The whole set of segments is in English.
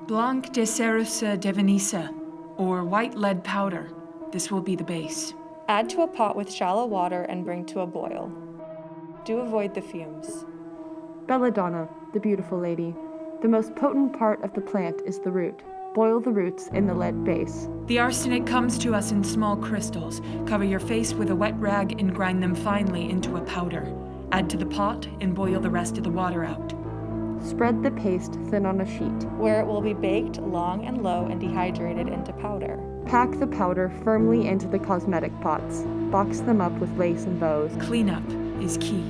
Blanc de Cerussa de Venisa, or white lead powder. This will be the base. Add to a pot with shallow water and bring to a boil. Do avoid the fumes. Belladonna, the beautiful lady. The most potent part of the plant is the root. Boil the roots in the lead base. The arsenic comes to us in small crystals. Cover your face with a wet rag and grind them finely into a powder. Add to the pot and boil the rest of the water out. Spread the paste thin on a sheet, where it will be baked long and low and dehydrated into powder. Pack the powder firmly into the cosmetic pots. Box them up with lace and bows. Cleanup is key.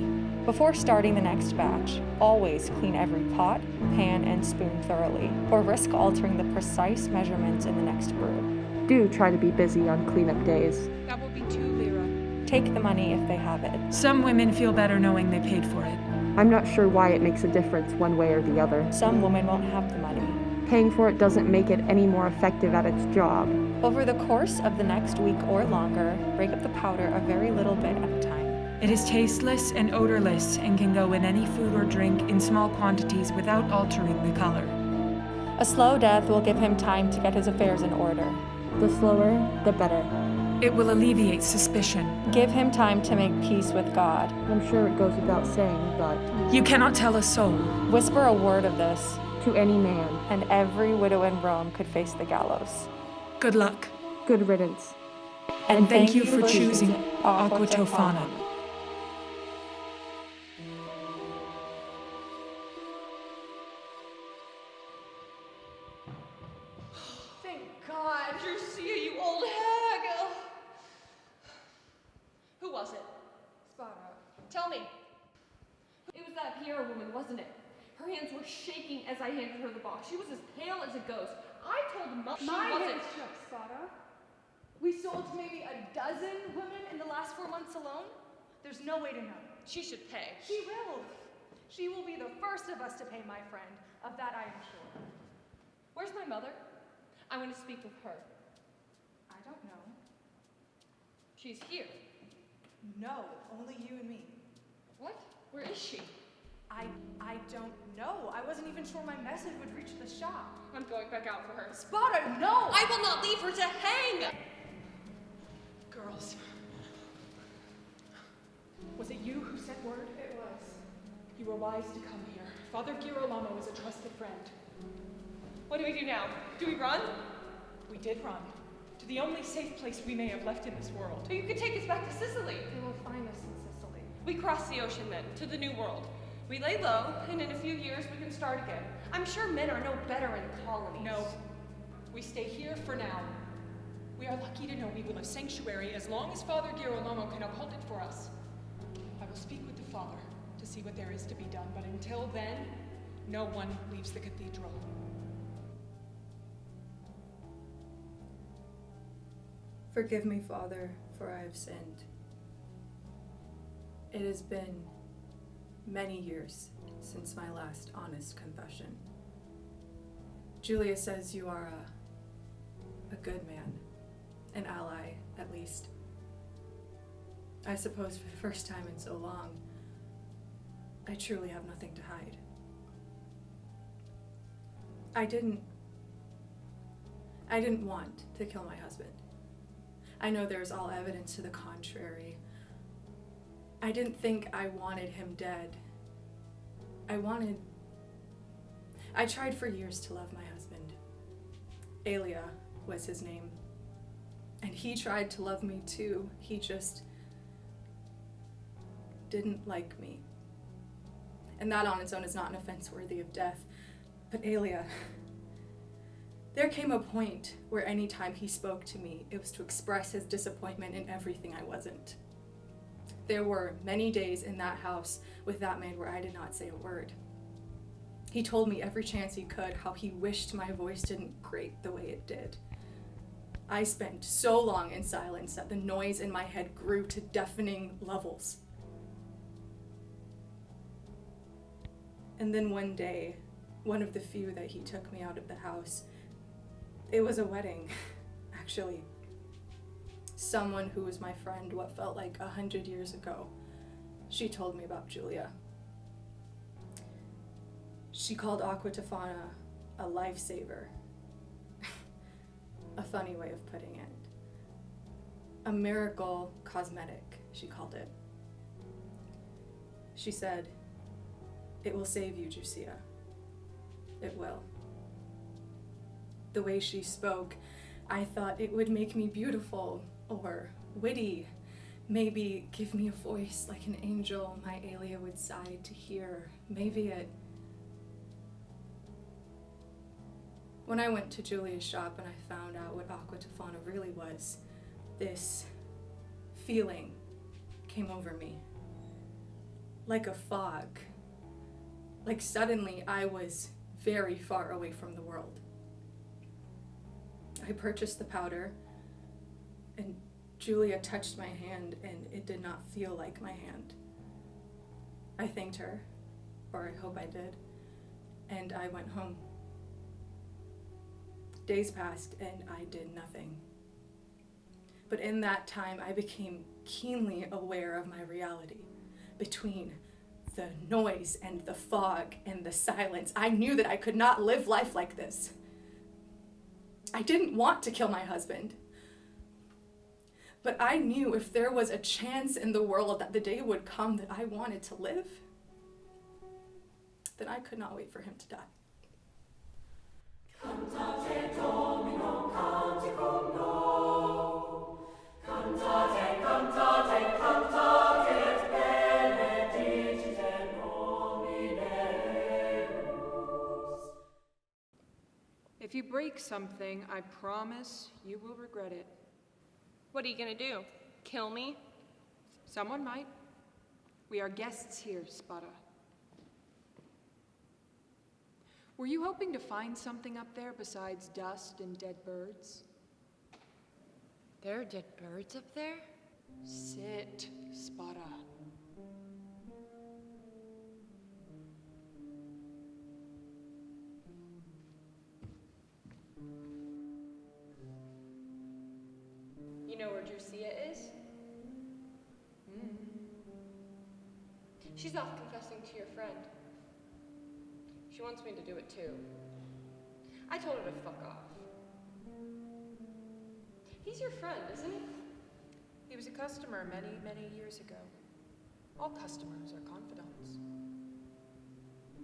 Before starting the next batch, always clean every pot, pan, and spoon thoroughly, or risk altering the precise measurements in the next brew. Do try to be busy on cleanup days. That will be 2 lira. Take the money if they have it. Some women feel better knowing they paid for it. I'm not sure why it makes a difference one way or the other. Some women won't have the money. Paying for it doesn't make it any more effective at its job. Over the course of the next week or longer, break up the powder a very little bit at a time. It is tasteless and odorless and can go in any food or drink in small quantities without altering the color. A slow death will give him time to get his affairs in order. The slower, the better. It will alleviate suspicion. Give him time to make peace with God. I'm sure it goes without saying, but... You cannot tell a soul. Whisper a word of this. To any man. And every widow in Rome could face the gallows. Good luck. Good riddance. And thank you for choosing Aqua Tofana. Thank God, Drusia, you old hag! Who was it? Spara. Tell me. It was that Pierre woman, wasn't it? Her hands were shaking as I handed her the box. She was as pale as a ghost. I told Mother she My wasn't. hands shook, Spara. We sold to maybe a dozen women in the last 4 months alone. There's no way to know. She should pay. She will. She will be the first of us to pay, my friend. Of that I am sure. Where's my mother? I want to speak with her. I don't know. She's here. No, only you and me. What? Where is she? I don't know. I wasn't even sure my message would reach the shop. I'm going back out for her. Spara, no! I will not leave her to hang! Girls. Was it you who sent word? It was. You were wise to come here. Father Girolamo is a trusted friend. What do we do now? Do we run? We did run. To the only safe place we may have left in this world. So you could take us back to Sicily. They will find us in Sicily. We cross the ocean then, to the New World. We lay low, and in a few years we can start again. I'm sure men are no better in colonies. No. We stay here for now. We are lucky to know we will have sanctuary as long as Father Girolamo can uphold it for us. I will speak with the Father to see what there is to be done, but until then, no one leaves the cathedral. Forgive me, Father, for I have sinned. It has been many years since my last honest confession. Julia says you are a good man, an ally, at least. I suppose for the first time in so long, I truly have nothing to hide. I didn't want to kill my husband. I know there's all evidence to the contrary. I didn't think I wanted him dead. I tried for years to love my husband. Elia was his name. And he tried to love me too. He just didn't like me. And that on its own is not an offense worthy of death. But Elia, there came a point where any time he spoke to me, it was to express his disappointment in everything I wasn't. There were many days in that house with that man where I did not say a word. He told me every chance he could how he wished my voice didn't grate the way it did. I spent so long in silence that the noise in my head grew to deafening levels. And then one day, one of the few that he took me out of the house, it was a wedding, actually. Someone who was my friend what felt like 100 years ago. She told me about Julia. She called Aqua Tofana a lifesaver. A funny way of putting it. A miracle cosmetic, she called it. She said, "It will save you, Drusia. It will." The way she spoke, I thought it would make me beautiful or witty, maybe give me a voice like an angel my Aelia would sigh to hear. Maybe it... When I went to Julia's shop and I found out what Aqua Tofana really was, this feeling came over me. Like a fog. Like suddenly I was very far away from the world. I purchased the powder, and Julia touched my hand, and it did not feel like my hand. I thanked her, or I hope I did, and I went home. Days passed, and I did nothing. But in that time, I became keenly aware of my reality. Between the noise and the fog and the silence, I knew that I could not live life like this. I didn't want to kill my husband. But I knew if there was a chance in the world that the day would come that I wanted to live, then I could not wait for him to die. Cantate Domino, canticum no. Cantate, cantate, cantate et benedicite nomine Deus. If you break something, I promise you will regret it. What are you gonna do? Kill me? Someone might. We are guests here, Spara. Were you hoping to find something up there besides dust and dead birds? There are dead birds up there? Sit, Spara. You know where Drusia is? She's off confessing to your friend. She wants me to do it too. I told her to fuck off. He's your friend, isn't he? He was a customer many, many years ago. All customers are confidants.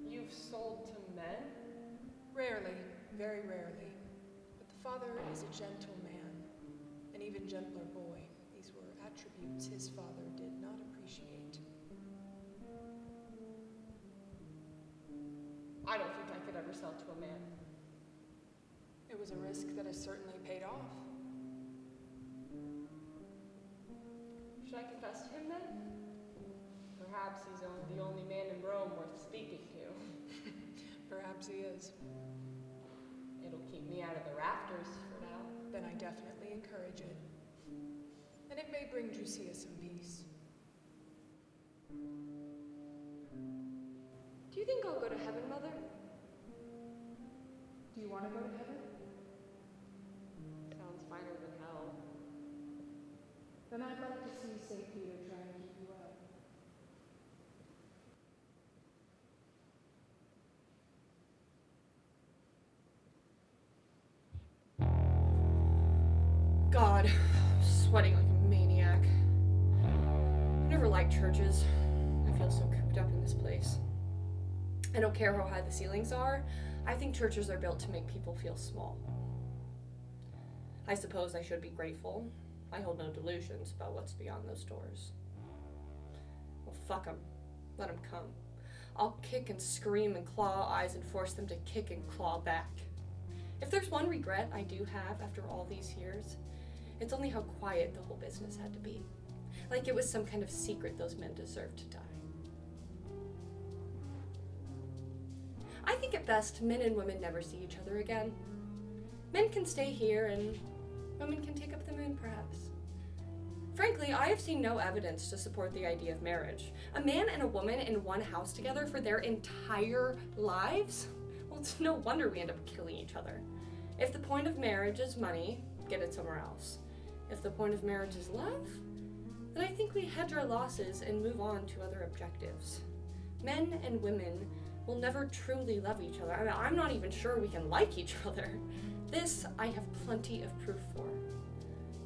You've sold to men? Rarely, very rarely. But the father is a gentle man, an even gentler boy. These were attributes his father did not appreciate. I don't think I could ever sell to a man. It was a risk that has certainly paid off. Should I confess to him then? Perhaps he's the only man in Rome worth speaking to. Perhaps he is. It'll keep me out of the rafters for now. Then I definitely encourage it. And it may bring Drusia some peace. Do you think I'll go to heaven, Mother? Do you want to go to heaven? Sounds finer than hell. Then I'd like to see St. Peter try and keep you out. God, I'm sweating like a maniac. I never liked churches. I feel so cooped up in this place. I don't care how high the ceilings are. I think churches are built to make people feel small. I suppose I should be grateful. I hold no delusions about what's beyond those doors. Well, fuck them. Let them come. I'll kick and scream and claw eyes and force them to kick and claw back. If there's one regret I do have after all these years, it's only how quiet the whole business had to be. Like it was some kind of secret those men deserved to die. I think at best, men and women never see each other again. Men can stay here and women can take up the moon, perhaps. Frankly, I have seen no evidence to support the idea of marriage. A man and a woman in one house together for their entire lives? Well, it's no wonder we end up killing each other. If the point of marriage is money, get it somewhere else. If the point of marriage is love, then I think we hedge our losses and move on to other objectives. Men and women we'll never truly love each other. I mean, I'm not even sure we can like each other. This I have plenty of proof for.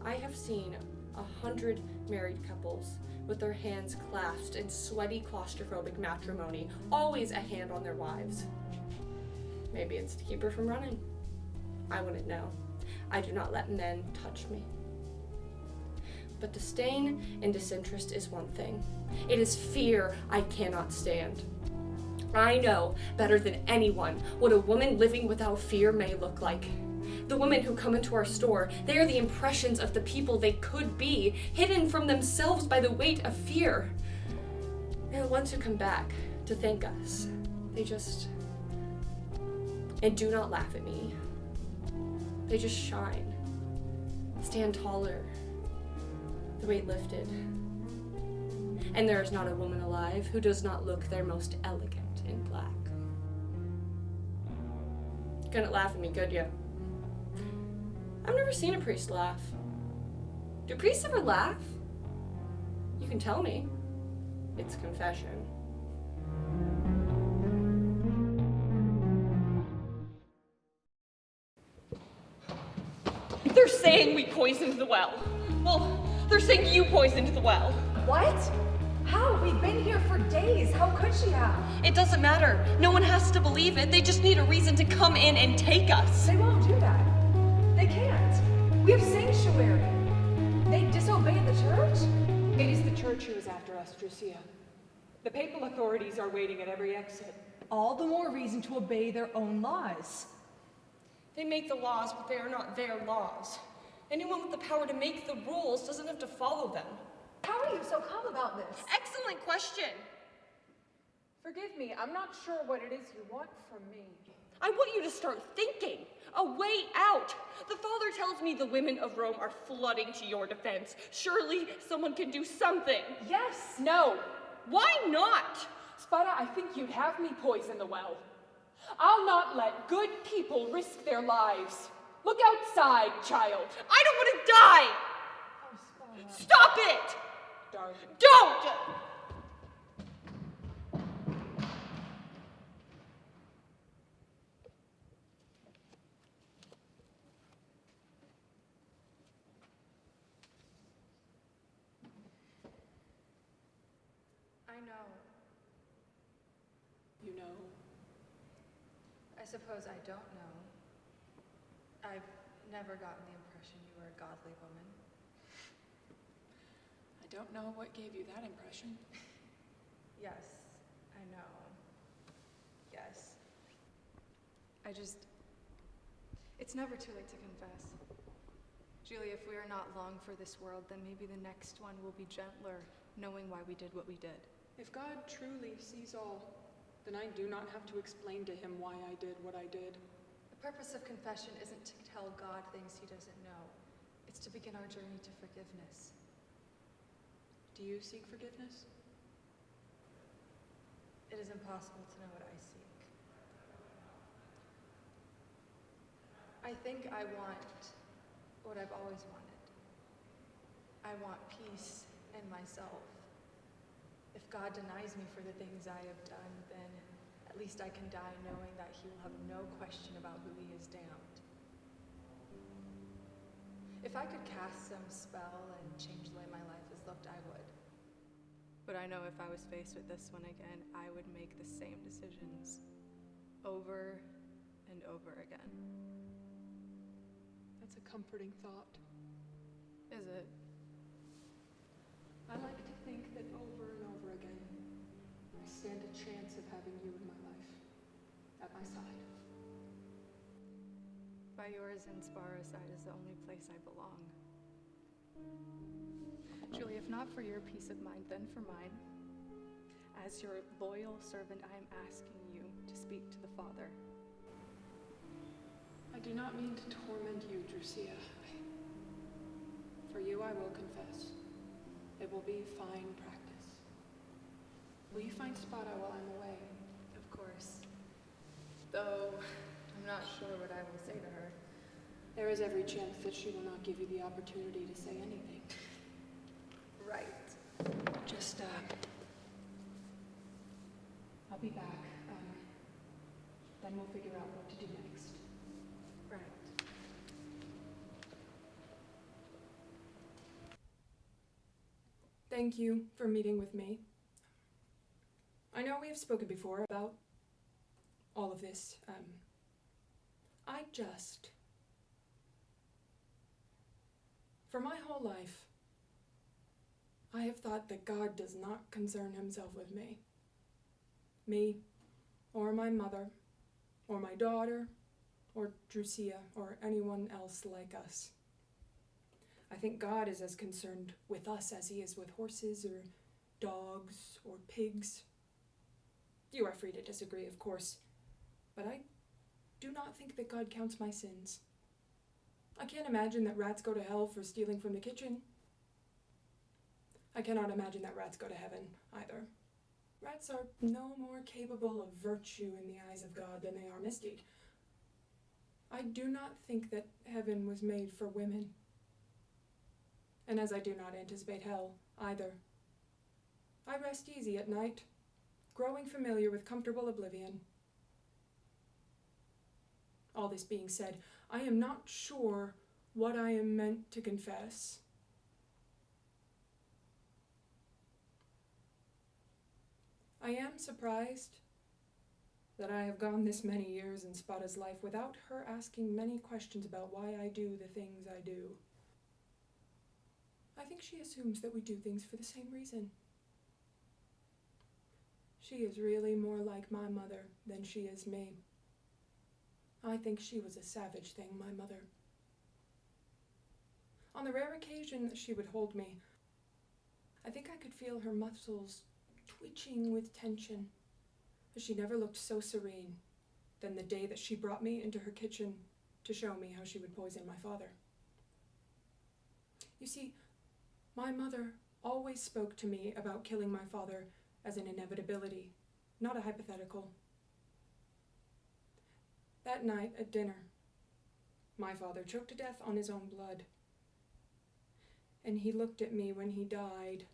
I have seen 100 married couples with their hands clasped in sweaty claustrophobic matrimony, always a hand on their wives. Maybe it's to keep her from running. I wouldn't know. I do not let men touch me. But disdain and disinterest is one thing. It is fear I cannot stand. I know better than anyone what a woman living without fear may look like. The women who come into our store, they are the impressions of the people they could be, hidden from themselves by the weight of fear. And the ones who come back to thank us, they just... And do not laugh at me. They just shine, stand taller, the weight lifted. And there is not a woman alive who does not look their most elegant in black. You couldn't laugh at me, could you? I've never seen a priest laugh. Do priests ever laugh? You can tell me. It's confession. They're saying we poisoned the well. Well, they're saying you poisoned the well. What? How? We've been here for days. How could she have? It doesn't matter. No one has to believe it. They just need a reason to come in and take us. They won't do that. They can't. We have sanctuary. They disobey the church? It is the church who is after us, Drusia. The papal authorities are waiting at every exit. All the more reason to obey their own laws. They make the laws, but they are not their laws. Anyone with the power to make the rules doesn't have to follow them. How are you so calm about this? Excellent question. Forgive me, I'm not sure what it is you want from me. I want you to start thinking. A way out. The Father tells me the women of Rome are flooding to your defense. Surely someone can do something. Yes! No! Why not? Spara, I think you'd have me poison the well. I'll not let good people risk their lives. Look outside, child. I don't want to die! Oh, Spara. Stop it! Darling. Don't! I know. You know. I suppose I don't know. I've never gotten the impression you were a godly woman. I don't know what gave you that impression. Yes, I know. Yes. It's never too late to confess. Julie, if we are not long for this world, then maybe the next one will be gentler, knowing why we did what we did. If God truly sees all, then I do not have to explain to him why I did what I did. The purpose of confession isn't to tell God things he doesn't know. It's to begin our journey to forgiveness. Do you seek forgiveness? It is impossible to know what I seek. I think I want what I've always wanted. I want peace in myself. If God denies me for the things I have done, then at least I can die knowing that he will have no question about who he has damned. If I could cast some spell and change the way my life has looked, I would. But I know if I was faced with this one again, I would make the same decisions over and over again. That's a comforting thought. Is it? I like to think that over and over again, I stand a chance of having you in my life, at my side. By yours and Spara's side is the only place I belong. Julie, if not for your peace of mind, then for mine. As your loyal servant, I am asking you to speak to the Father. I do not mean to torment you, Drusia. For you I will confess. It will be fine practice. Will you find Spara while I'm away? Of course. Though, I'm not sure what I will say to her. There is every chance that she will not give you the opportunity to say anything. Right. Just, I'll be back. Then we'll figure out what to do next. Right. Thank you for meeting with me. I know we have spoken before about all of this. For my whole life, I have thought that God does not concern himself with me. Me, or my mother, or my daughter, or Drusia, or anyone else like us. I think God is as concerned with us as he is with horses, or dogs, or pigs. You are free to disagree, of course, but I do not think that God counts my sins. I can't imagine that rats go to hell for stealing from the kitchen. I cannot imagine that rats go to heaven, either. Rats are no more capable of virtue in the eyes of God than they are misdeed. I do not think that heaven was made for women. And as I do not anticipate hell, either. I rest easy at night, growing familiar with comfortable oblivion. All this being said, I am not sure what I am meant to confess. I am surprised that I have gone this many years in Spada's life without her asking many questions about why I do the things I do. I think she assumes that we do things for the same reason. She is really more like my mother than she is me. I think she was a savage thing, my mother. On the rare occasion that she would hold me, I think I could feel her muscles twitching with tension, but she never looked so serene than the day that she brought me into her kitchen to show me how she would poison my father. You see, my mother always spoke to me about killing my father as an inevitability, not a hypothetical. That night at dinner, my father choked to death on his own blood. And he looked at me when he died,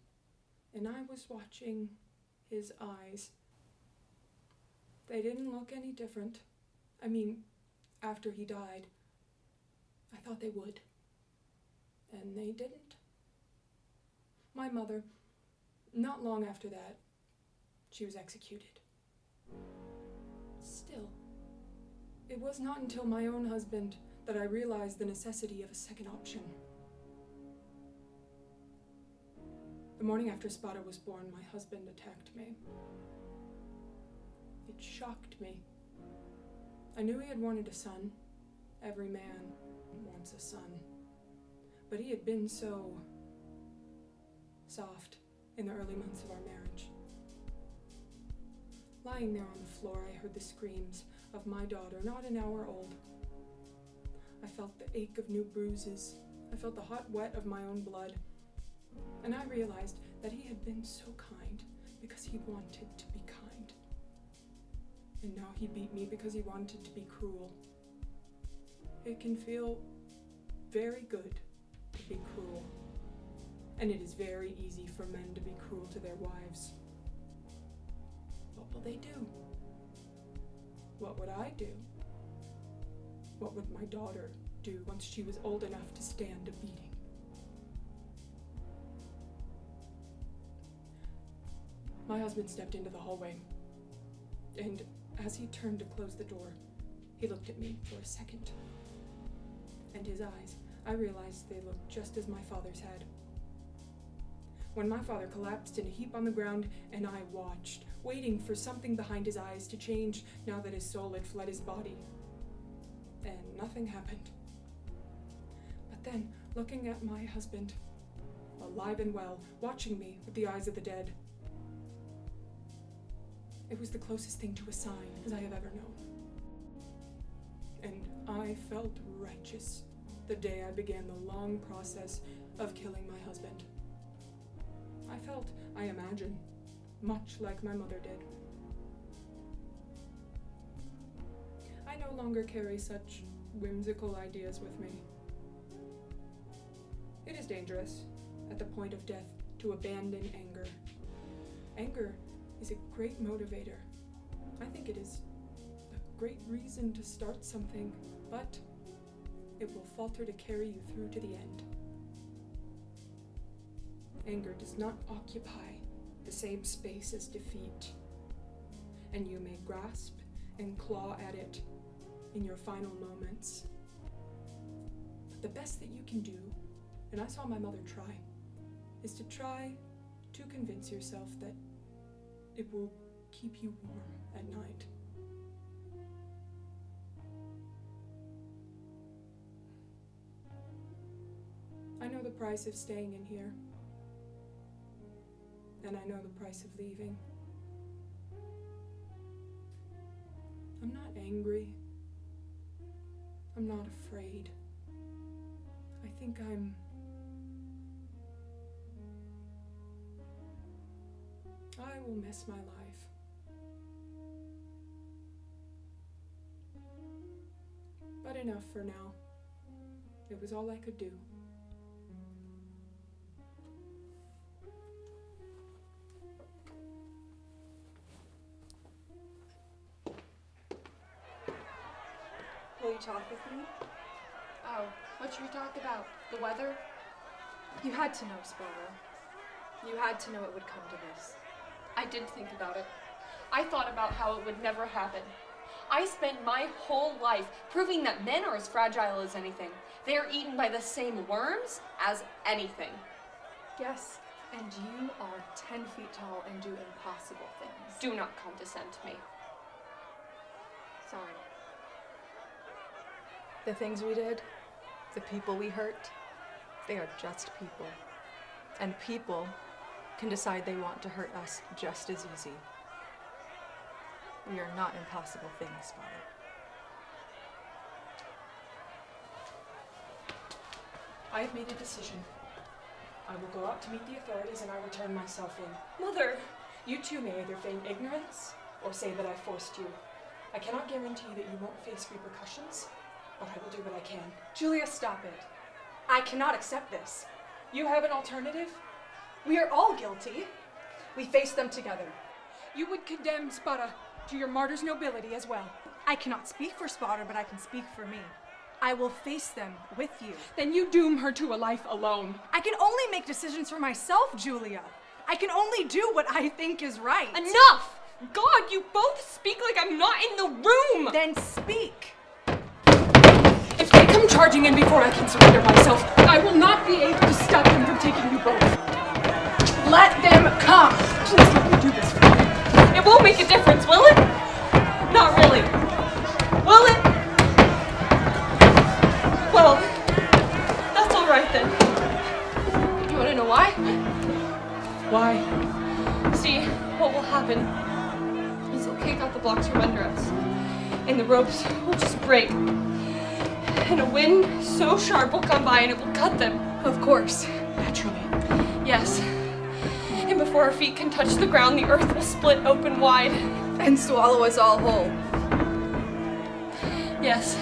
and I was watching his eyes. They didn't look any different. I mean, after he died, I thought they would. And they didn't. My mother, not long after that, she was executed. Still, it was not until my own husband that I realized the necessity of a second option. The morning after Spada was born, my husband attacked me. It shocked me. I knew he had wanted a son. Every man wants a son. But he had been so soft in the early months of our marriage. Lying there on the floor, I heard the screams of my daughter, not an hour old. I felt the ache of new bruises. I felt the hot wet of my own blood. And I realized that he had been so kind because he wanted to be kind. And now he beat me because he wanted to be cruel. It can feel very good to be cruel. And it is very easy for men to be cruel to their wives. What will they do? What would I do? What would my daughter do once she was old enough to stand a beating? My husband stepped into the hallway, and as he turned to close the door, he looked at me for a second. And his eyes, I realized they looked just as my father's had. When my father collapsed in a heap on the ground, and I watched, waiting for something behind his eyes to change now that his soul had fled his body. And nothing happened. But then, looking at my husband, alive and well, watching me with the eyes of the dead, it was the closest thing to a sign as I have ever known. And I felt righteous the day I began the long process of killing my husband. I felt, I imagine, much like my mother did. I no longer carry such whimsical ideas with me. It is dangerous, at the point of death, to abandon anger. Anger is a great motivator. I think it is a great reason to start something, but it will falter to carry you through to the end. Anger does not occupy the same space as defeat, and you may grasp and claw at it in your final moments. But the best that you can do, and I saw my mother try, is to try to convince yourself that it will keep you warm at night. I know the price of staying in here, and I know the price of leaving. I'm not angry. I'm not afraid. I think I will miss my life. But enough for now. It was all I could do. Will you talk with me? Oh, what should we talk about? The weather? You had to know, Spara. You had to know it would come to this. I did think about it. I thought about how it would never happen. I spent my whole life proving that men are as fragile as anything. They are eaten by the same worms as anything. Yes, and you are 10 feet tall and do impossible things. Do not condescend to me. Sorry. The things we did, the people we hurt, they are just people. And people can decide they want to hurt us just as easy. We are not impossible things, Father. I have made a decision. I will go out to meet the authorities and I will turn myself in. Mother! You too may either feign ignorance or say that I forced you. I cannot guarantee that you won't face repercussions, but I will do what I can. Julia, stop it. I cannot accept this. You have an alternative? We are all guilty. We face them together. You would condemn Spara to your martyr's nobility as well. I cannot speak for Spara, but I can speak for me. I will face them with you. Then you doom her to a life alone. I can only make decisions for myself, Julia. I can only do what I think is right. Enough! God, you both speak like I'm not in the room! Then speak. If they come charging in before I can surrender myself, I will not be able to stop them from taking you both. Let them come. Please let me do this for you. It won't make a difference, will it? Not really. Will it? Well, that's all right then. You want to know why? Why? See, what will happen is they'll kick out the blocks from under us, and the ropes will just break. And a wind so sharp will come by and it will cut them. Of course. Naturally. Yes. And before our feet can touch the ground, the earth will split open wide. And swallow us all whole. Yes.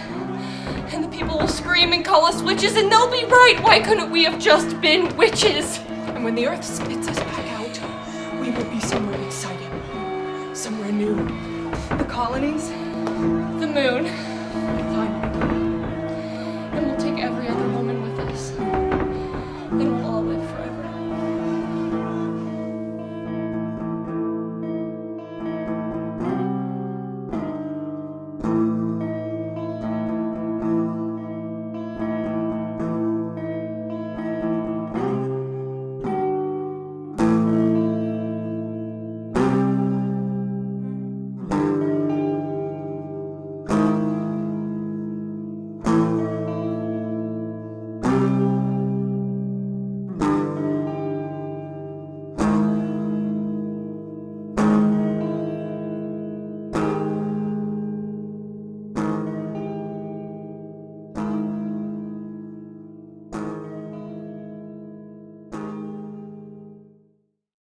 And the people will scream and call us witches, and they'll be right. Why couldn't we have just been witches? And when the earth spits us back out, we will be somewhere exciting. Somewhere new. The colonies?